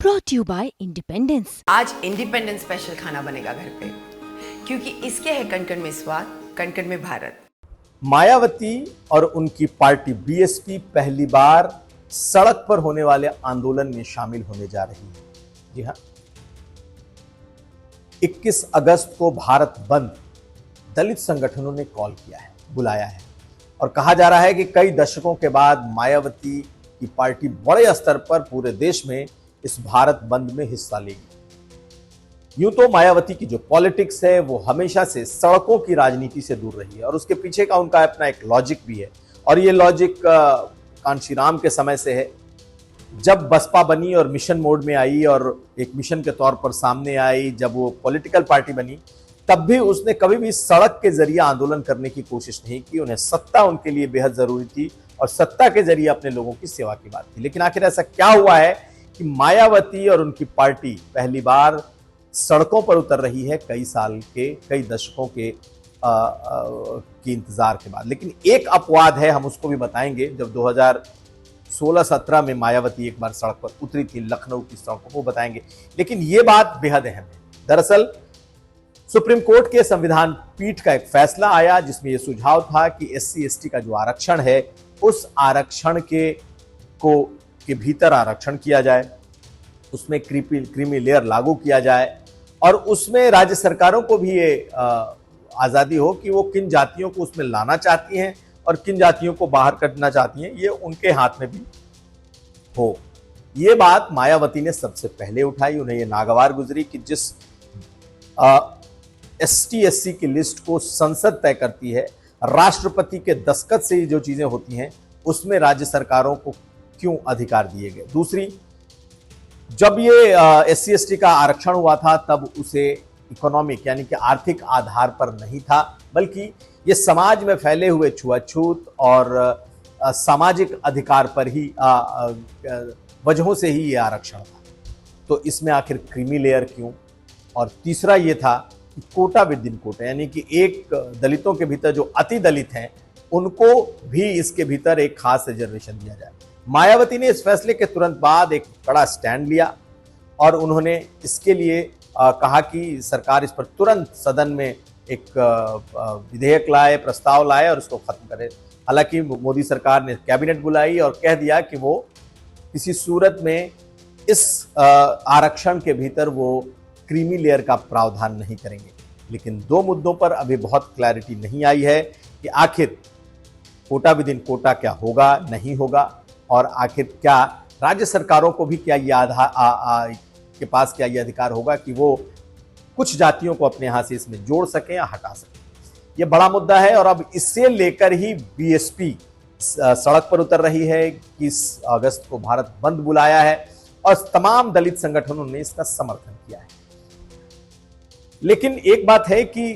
brought to you by Independence। आज independence special खाना बनेगा घर पे, क्योंकि इसके है कण-कण में स्वाद, कण-कण में भारत। मायावती और उनकी पार्टी बीएसपी पहली बार सड़क पर होने वाले आंदोलन में शामिल होने जा रही है। जी हां, 21 अगस्त को भारत बंद दलित संगठनों ने कॉल किया है, बुलाया है और कहा जा रहा है कि कई दशकों के बाद मायावती की पार्टी बड़े स्तर पर पूरे देश में इस भारत बंद में हिस्सा लेगी। यूं तो मायावती की जो पॉलिटिक्स है वो हमेशा से सड़कों की राजनीति से दूर रही है और उसके पीछे का उनका अपना एक लॉजिक भी है और ये लॉजिक कांशीराम के समय से है। जब बसपा बनी और मिशन मोड में आई और एक मिशन के तौर पर सामने आई, जब वो पॉलिटिकल पार्टी बनी, तब भी उसने कभी भी सड़क के जरिए आंदोलन करने की कोशिश नहीं की। उन्हें सत्ता उनके लिए बेहद जरूरी थी और सत्ता के जरिए अपने लोगों की सेवा की बात थी। लेकिन आखिर ऐसा क्या हुआ है कि मायावती और उनकी पार्टी पहली बार सड़कों पर उतर रही है कई साल के, कई दशकों के इंतजार के बाद। लेकिन एक अपवाद है, हम उसको भी बताएंगे। जब 2016-17 में मायावती एक बार सड़क पर उतरी थी, लखनऊ की सड़कों को बताएंगे। लेकिन यह बात बेहद अहम है। दरअसल सुप्रीम कोर्ट के संविधान पीठ का एक फैसला आया जिसमें यह सुझाव था कि SC/ST का जो आरक्षण है उस आरक्षण के भीतर आरक्षण किया जाए, उसमें क्रीमी लेयर लागू किया जाए और उसमें राज्य सरकारों को भी ये आजादी हो कि वो किन जातियों को उसमें लाना चाहती हैं और किन जातियों को बाहर करना चाहती हैं, ये उनके हाथ में भी हो। ये बात मायावती ने सबसे पहले उठाई। उन्हें ये नागवार गुजरी कि जिस ST/SC की लिस्ट को संसद तय करती है, राष्ट्रपति के दस्तखत से जो चीजें होती हैं उसमें राज्य सरकारों को क्यों अधिकार दिए गए। दूसरी, जब ये SC/ST का आरक्षण हुआ था तब उसे इकोनॉमिक यानी कि आर्थिक आधार पर नहीं था, बल्कि ये समाज में फैले हुए छुआछूत और सामाजिक अधिकार पर ही वजहों से ही ये आरक्षण था। तो इसमें आखिर क्रीमी लेयर क्यों? और तीसरा ये था कि कोटा विद इन कोटा, यानी कि एक दलितों के भीतर जो अति दलित हैं उनको भी इसके भीतर एक खास रिजर्वेशन दिया जाए। मायावती ने इस फैसले के तुरंत बाद एक कड़ा स्टैंड लिया और उन्होंने इसके लिए कहा कि सरकार इस पर तुरंत सदन में एक विधेयक लाए, प्रस्ताव लाए और उसको खत्म करे। हालांकि मोदी सरकार ने कैबिनेट बुलाई और कह दिया कि वो किसी सूरत में इस आरक्षण के भीतर वो क्रीमी लेयर का प्रावधान नहीं करेंगे। लेकिन दो मुद्दों पर अभी बहुत क्लैरिटी नहीं आई है कि आखिर कोटा विद इन कोटा क्या होगा, नहीं होगा, और आखिर क्या राज्य सरकारों को भी क्या ये के पास क्या ये अधिकार होगा कि वो कुछ जातियों को अपने यहां से इसमें जोड़ सकें या हटा सकें। ये बड़ा मुद्दा है और अब इससे लेकर ही बीएसपी सड़क पर उतर रही है। 21 अगस्त को भारत बंद बुलाया है और तमाम दलित संगठनों ने इसका समर्थन किया है। लेकिन एक बात है कि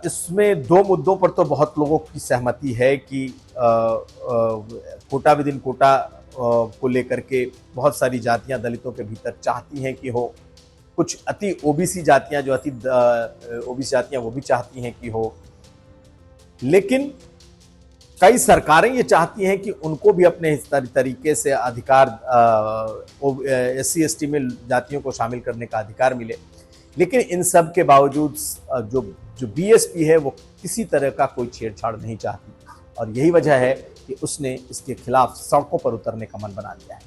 इसमें दो मुद्दों पर तो बहुत लोगों की सहमति है कि कोटा विद इन कोटा को लेकर के बहुत सारी जातियां दलितों के भीतर चाहती हैं कि हो। कुछ अति ओबीसी जातियां, जो अति ओबीसी जातियां, वो भी चाहती हैं कि हो। लेकिन कई सरकारें ये चाहती हैं कि उनको भी अपने इस तरीके से अधिकार SC/ST में जातियों को शामिल करने का अधिकार मिले। लेकिन इन सब के बावजूद जो बीएसपी है वो किसी तरह का कोई छेड़छाड़ नहीं चाहती और यही वजह है कि उसने इसके खिलाफ सड़कों पर उतरने का मन बना लिया है।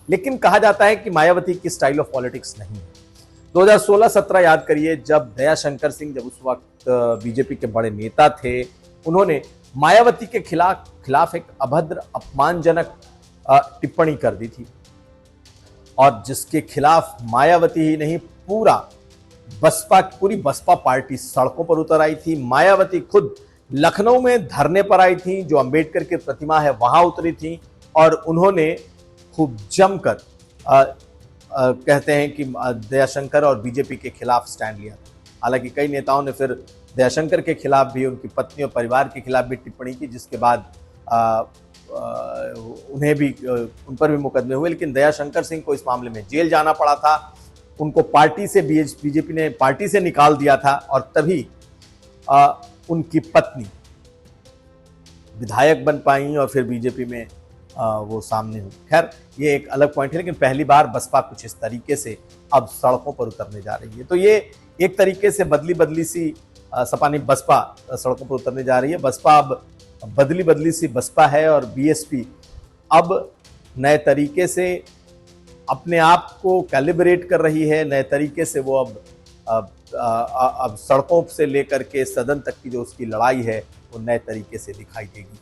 लेकिन कहा जाता है कि मायावती की स्टाइल ऑफ पॉलिटिक्स नहीं है। 2016-17 याद करिए, जब दयाशंकर सिंह जब उस वक्त बीजेपी के बड़े नेता थे, उन्होंने मायावती के खिलाफ एक अभद्र, अपमानजनक टिप्पणी कर दी थी और जिसके खिलाफ मायावती ही नहीं पूरी बसपा पार्टी सड़कों पर उतर आई थी। मायावती खुद लखनऊ में धरने पर आई थी, जो अंबेडकर की प्रतिमा है वहां उतरी थी और उन्होंने खूब जमकर कहते हैं कि दयाशंकर और बीजेपी के खिलाफ स्टैंड लिया था। हालांकि कई नेताओं ने फिर दयाशंकर के खिलाफ भी, उनकी पत्नी और परिवार के खिलाफ भी टिप्पणी की, जिसके बाद उन्हें भी उन पर भी मुकदमे हुए। लेकिन दयाशंकर सिंह को इस मामले में जेल जाना पड़ा था। उनको पार्टी से बीजेपी ने पार्टी से निकाल दिया था और तभी उनकी पत्नी विधायक बन पाई और फिर बीजेपी में वो सामने हुई। खैर ये एक अलग पॉइंट है, लेकिन पहली बार बसपा कुछ इस तरीके से अब सड़कों पर उतरने जा रही है। तो ये एक तरीके से बदली बदली सी सपा नहीं बसपा सड़कों पर उतरने जा रही है। बसपा अब बदली बदली सी बसपा है और बीएसपी अब नए तरीके से अपने आप को कैलिब्रेट कर रही है। नए तरीके से वो अब सड़कों से लेकर के सदन तक की जो उसकी लड़ाई है वो नए तरीके से दिखाई देगी।